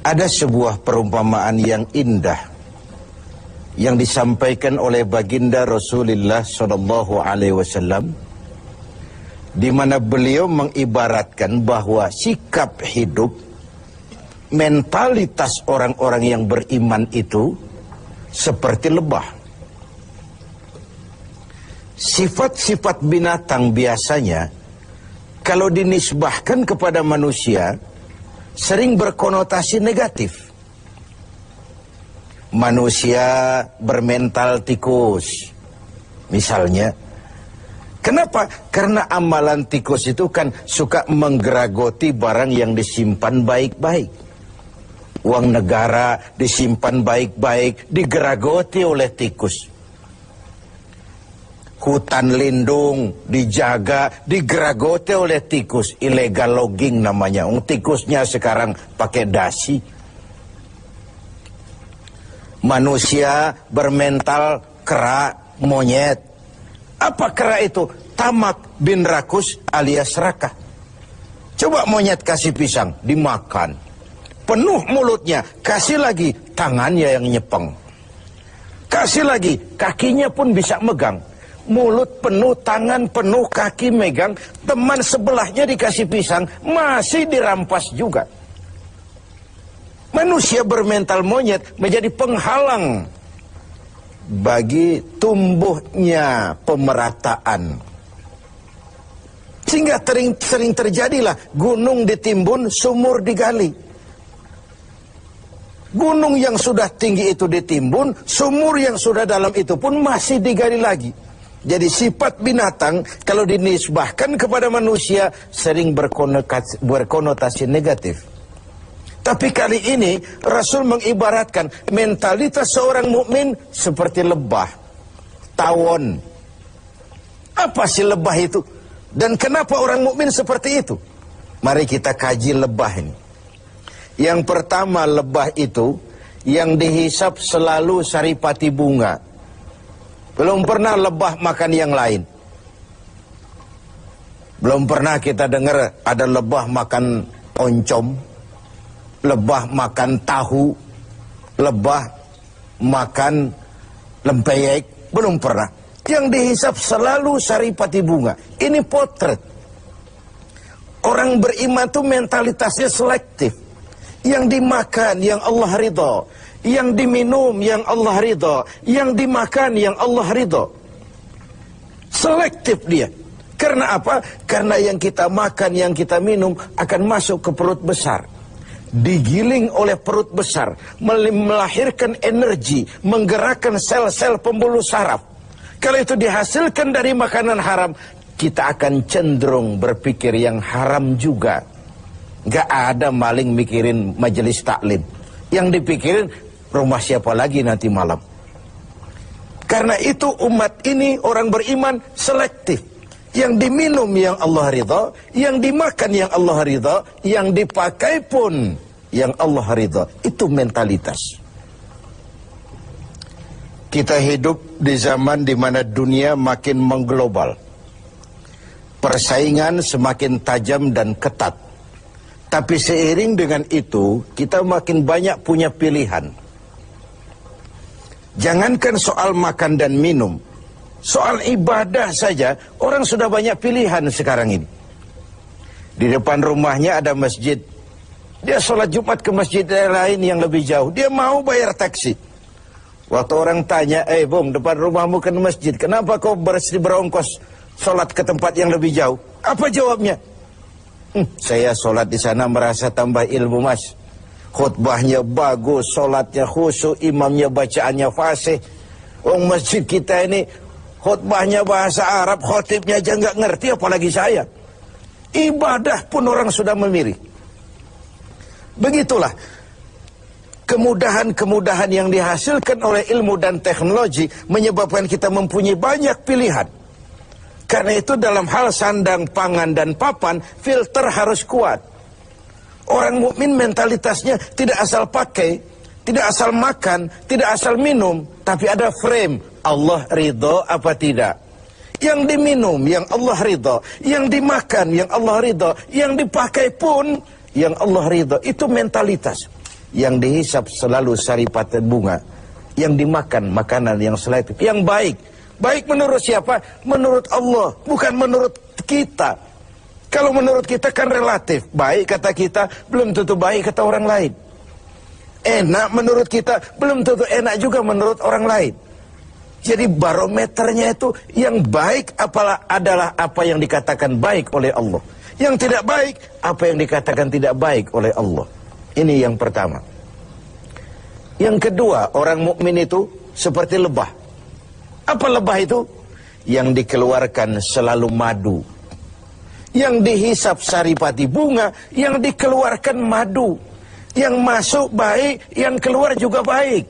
Ada sebuah perumpamaan yang indah yang disampaikan oleh baginda Rasulullah SAW, di mana beliau mengibaratkan bahwa sikap hidup, mentalitas orang-orang yang beriman itu seperti lebah. Sifat-sifat binatang biasanya kalau dinisbahkan kepada manusia sering berkonotasi negatif. Manusia bermental tikus misalnya. Kenapa? Karena amalan tikus itu kan suka menggeragoti barang yang disimpan baik-baik. Uang negara disimpan baik-baik, digeragoti oleh tikus. Hutan lindung dijaga, digeragoti oleh tikus. Illegal logging namanya. Tikusnya sekarang pakai dasi. Manusia bermental kera, monyet. Apa kera itu? Tamak bin rakus alias serakah. Coba monyet kasih pisang, dimakan. Penuh mulutnya, kasih lagi tangannya yang nyepeng. Kasih lagi, kakinya pun bisa megang. Mulut penuh, tangan penuh, kaki megang. Teman sebelahnya dikasih pisang, masih dirampas juga. Manusia bermental monyet menjadi penghalang bagi tumbuhnya pemerataan. Sehingga sering terjadilah gunung ditimbun, sumur digali. Gunung yang sudah tinggi itu ditimbun, sumur yang sudah dalam itu pun masih digali lagi. Jadi sifat binatang kalau dinisbahkan kepada manusia sering berkonotasi negatif. Tapi kali ini Rasul mengibaratkan mentalitas seorang mukmin seperti lebah, tawon. Apa sih lebah itu? Dan kenapa orang mukmin seperti itu? Mari kita kaji lebah ini. Yang pertama, lebah itu yang dihisap selalu saripati bunga. Belum pernah lebah makan yang lain. Belum pernah kita dengar ada lebah makan oncom, lebah makan tahu, lebah makan lempeyek. Belum pernah. Yang dihisap selalu saripati bunga. Ini potret. Orang beriman itu mentalitasnya selektif. Yang dimakan yang Allah ridha, yang diminum yang Allah ridha, yang dimakan yang Allah ridha. Selektif dia. Karena apa? Karena yang kita makan, yang kita minum akan masuk ke perut besar. Digiling oleh perut besar, melahirkan energi, menggerakkan sel-sel pembuluh saraf. Kalau itu dihasilkan dari makanan haram, kita akan cenderung berpikir yang haram juga. Gak ada maling mikirin majelis taklim. Yang dipikirin rumah siapa lagi nanti malam. Karena itu umat ini orang beriman selektif. Yang diminum yang Allah ridha, yang dimakan yang Allah ridha, yang dipakai pun yang Allah ridha. Itu mentalitas. Kita hidup di zaman di mana dunia makin mengglobal. Persaingan semakin tajam dan ketat. Tapi seiring dengan itu, kita makin banyak punya pilihan. Jangankan soal makan dan minum, soal ibadah saja, orang sudah banyak pilihan sekarang ini. Di depan rumahnya ada masjid. Dia sholat Jumat ke masjid lain yang lebih jauh. Dia mau bayar taksi. Waktu orang tanya, bung, depan rumahmu kan masjid, kenapa kau berongkos sholat ke tempat yang lebih jauh? Apa jawabnya? Saya sholat di sana merasa tambah ilmu, mas. Khutbahnya bagus, sholatnya khusyuk, imamnya bacaannya fasih. Masjid kita ini khutbahnya bahasa Arab, khotibnya aja nggak ngerti, apalagi saya. Ibadah pun orang sudah memilih. Begitulah kemudahan-kemudahan yang dihasilkan oleh ilmu dan teknologi menyebabkan kita mempunyai banyak pilihan. Karena itu dalam hal sandang, pangan, dan papan, filter harus kuat. Orang mukmin mentalitasnya tidak asal pakai, tidak asal makan, tidak asal minum, tapi ada frame. Allah ridho apa tidak? Yang diminum, yang Allah ridho. Yang dimakan, yang Allah ridho. Yang dipakai pun, yang Allah ridho. Itu mentalitas. yang dihisap selalu saripat bunga, yang dimakan makanan yang selektif, yang baik. Baik menurut siapa? Menurut Allah, bukan menurut kita. Kalau menurut kita kan relatif. Baik kata kita, belum tentu baik kata orang lain. Enak menurut kita, belum tentu enak juga menurut orang lain. Jadi barometernya itu yang baik adalah apa yang dikatakan baik oleh Allah. Yang tidak baik, apa yang dikatakan tidak baik oleh Allah. Ini yang pertama. Yang kedua, orang mukmin itu seperti lebah. Apa lebah itu? Yang dikeluarkan selalu madu. Yang dihisap saripati bunga, yang dikeluarkan madu. Yang masuk baik, yang keluar juga baik.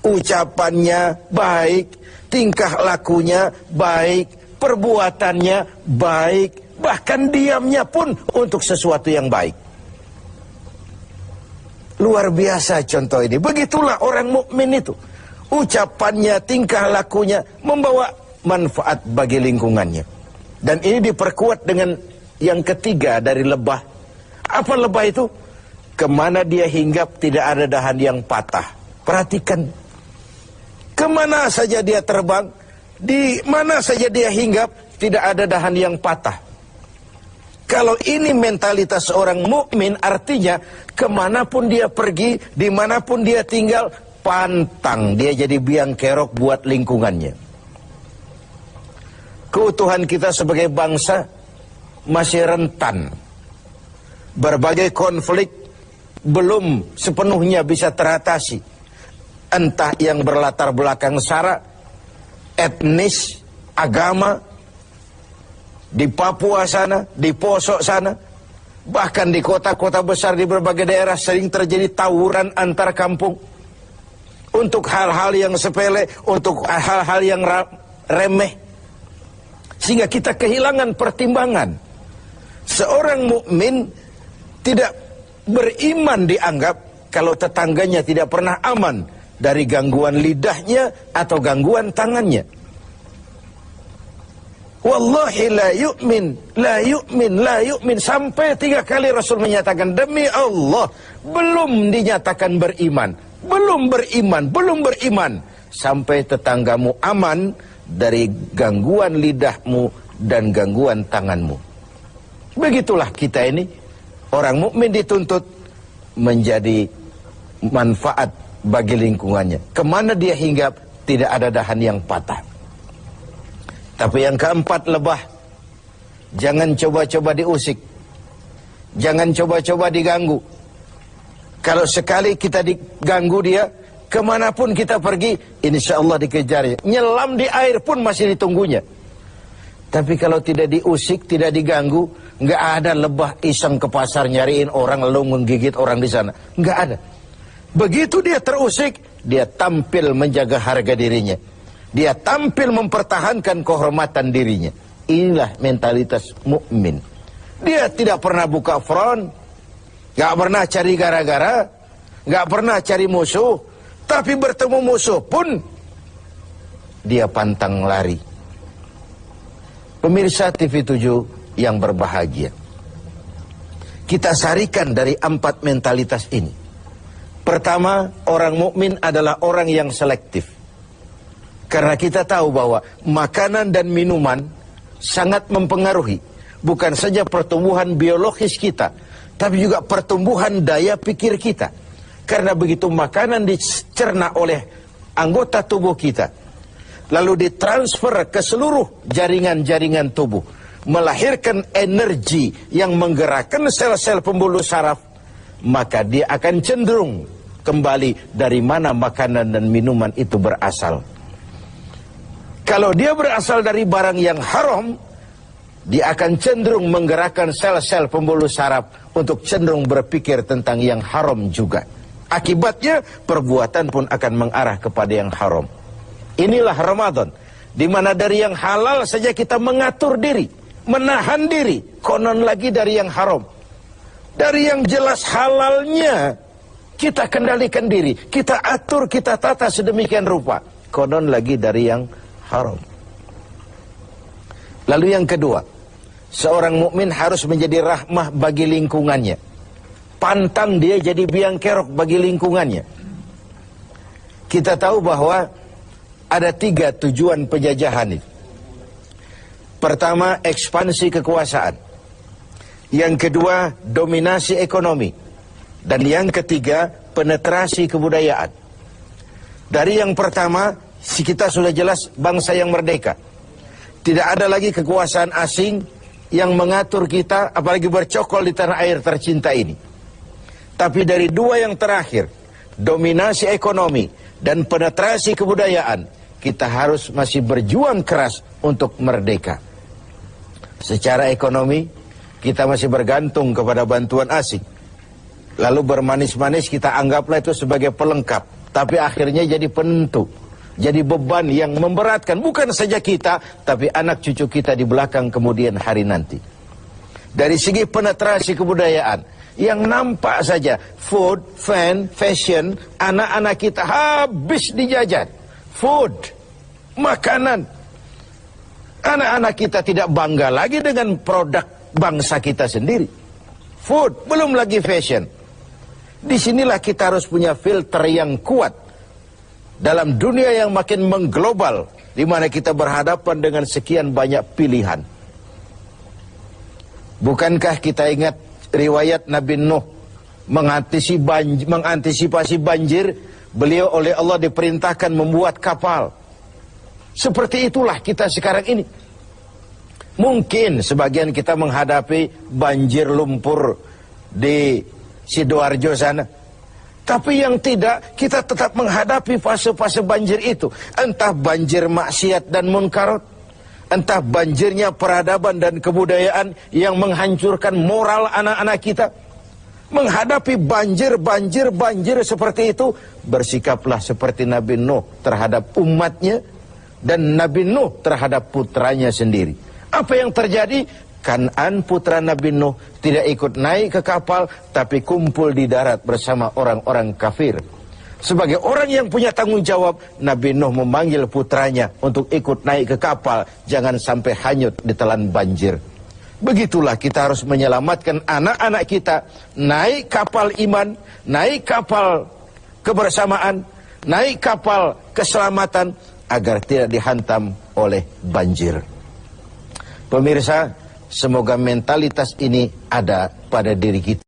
Ucapannya baik, tingkah lakunya baik, perbuatannya baik, bahkan diamnya pun untuk sesuatu yang baik. Luar biasa contoh ini. Begitulah orang mukmin itu. Ucapannya, tingkah lakunya membawa manfaat bagi lingkungannya. Dan ini diperkuat dengan yang ketiga dari lebah. Apa lebah itu? Kemana dia hinggap tidak ada dahan yang patah. Perhatikan. Kemana saja dia terbang, di mana saja dia hinggap, tidak ada dahan yang patah. Kalau ini mentalitas orang mukmin, artinya kemanapun dia pergi, dimanapun dia tinggal, pantang dia jadi biang kerok buat lingkungannya. Keutuhan kita sebagai bangsa masih rentan. Berbagai konflik belum sepenuhnya bisa teratasi. Entah yang berlatar belakang sara, etnis, agama, di Papua sana, di Poso sana, bahkan di kota-kota besar di berbagai daerah sering terjadi tawuran antar kampung. Untuk hal-hal yang sepele, untuk hal-hal yang remeh. Sehingga kita kehilangan pertimbangan. Seorang mukmin tidak beriman dianggap kalau tetangganya tidak pernah aman dari gangguan lidahnya atau gangguan tangannya. Wallahi la yu'min, la yu'min, la yu'min. Sampai 3 kali Rasul menyatakan, demi Allah, belum dinyatakan beriman. Belum beriman, belum beriman. Sampai tetanggamu aman dari gangguan lidahmu dan gangguan tanganmu. Begitulah kita ini. Orang mukmin dituntut menjadi manfaat bagi lingkungannya. Kemana dia hinggap, tidak ada dahan yang patah. Tapi yang keempat, lebah. Jangan coba-coba diusik. Jangan coba-coba diganggu. Kalau sekali kita diganggu dia, kemanapun kita pergi, insya Allah dikejarnya. Nyelam di air pun masih ditunggunya. Tapi kalau tidak diusik, tidak diganggu, nggak ada lebah iseng ke pasar nyariin orang lalu menggigit orang di sana. Nggak ada. Begitu dia terusik, dia tampil menjaga harga dirinya. Dia tampil mempertahankan kehormatan dirinya. Inilah mentalitas mukmin. Dia tidak pernah buka front, nggak pernah cari gara-gara, nggak pernah cari musuh. Tapi bertemu musuh pun dia pantang lari. Pemirsa TV 7 yang berbahagia, kita sarikan dari 4 mentalitas ini. Pertama, orang mukmin adalah orang yang selektif. Karena kita tahu bahwa makanan dan minuman sangat mempengaruhi bukan saja pertumbuhan biologis kita, tapi juga pertumbuhan daya pikir kita. Karena begitu makanan dicerna oleh anggota tubuh kita, lalu ditransfer ke seluruh jaringan-jaringan tubuh, melahirkan energi yang menggerakkan sel-sel pembuluh saraf, maka dia akan cenderung kembali dari mana makanan dan minuman itu berasal. Kalau dia berasal dari barang yang haram, dia akan cenderung menggerakkan sel-sel pembuluh saraf untuk cenderung berpikir tentang yang haram juga. Akibatnya perbuatan pun akan mengarah kepada yang haram. Inilah Ramadan, di mana dari yang halal saja kita mengatur diri, menahan diri, konon lagi dari yang haram. Dari yang jelas halalnya kita kendalikan diri, kita atur, kita tata sedemikian rupa, konon lagi dari yang haram. Lalu yang kedua, seorang mukmin harus menjadi rahmah bagi lingkungannya. pantang dia jadi biang kerok bagi lingkungannya. Kita tahu bahwa ada 3 tujuan penjajahan itu. Pertama, ekspansi kekuasaan. Yang kedua, dominasi ekonomi. Dan yang ketiga, penetrasi kebudayaan. Dari yang pertama, kita sudah jelas bangsa yang merdeka. Tidak ada lagi kekuasaan asing yang mengatur kita, apalagi bercokol di tanah air tercinta ini. Tapi dari 2 yang terakhir, dominasi ekonomi dan penetrasi kebudayaan, kita harus masih berjuang keras untuk merdeka. Secara ekonomi, kita masih bergantung kepada bantuan asing. Lalu bermanis-manis kita anggaplah itu sebagai pelengkap. Tapi akhirnya jadi penentu. Jadi beban yang memberatkan. Bukan saja kita, tapi anak cucu kita di belakang kemudian hari nanti. Dari segi penetrasi kebudayaan, yang nampak saja food, fan, fashion, anak-anak kita habis dijajan. Food, makanan. Anak-anak kita tidak bangga lagi dengan produk bangsa kita sendiri. Food, belum lagi fashion. Disinilah kita harus punya filter yang kuat dalam dunia yang makin mengglobal, di mana kita berhadapan dengan sekian banyak pilihan. Bukankah kita ingat riwayat Nabi Nuh mengantisipasi banjir? Beliau oleh Allah diperintahkan membuat kapal. Seperti itulah kita sekarang ini. Mungkin sebagian kita menghadapi banjir lumpur di Sidoarjo sana. Tapi yang tidak, kita tetap menghadapi fase-fase banjir itu. Entah banjir maksiat dan munkarat, entah banjirnya peradaban dan kebudayaan yang menghancurkan moral anak-anak kita. Menghadapi banjir seperti itu, bersikaplah seperti Nabi Nuh terhadap umatnya dan Nabi Nuh terhadap putranya sendiri. Apa yang terjadi? Kan'an putra Nabi Nuh tidak ikut naik ke kapal, tapi kumpul di darat bersama orang-orang kafir. Sebagai orang yang punya tanggung jawab, Nabi Nuh memanggil putranya untuk ikut naik ke kapal, jangan sampai hanyut ditelan banjir. Begitulah kita harus menyelamatkan anak-anak kita, naik kapal iman, naik kapal kebersamaan, naik kapal keselamatan, agar tidak dihantam oleh banjir. Pemirsa, semoga mentalitas ini ada pada diri kita.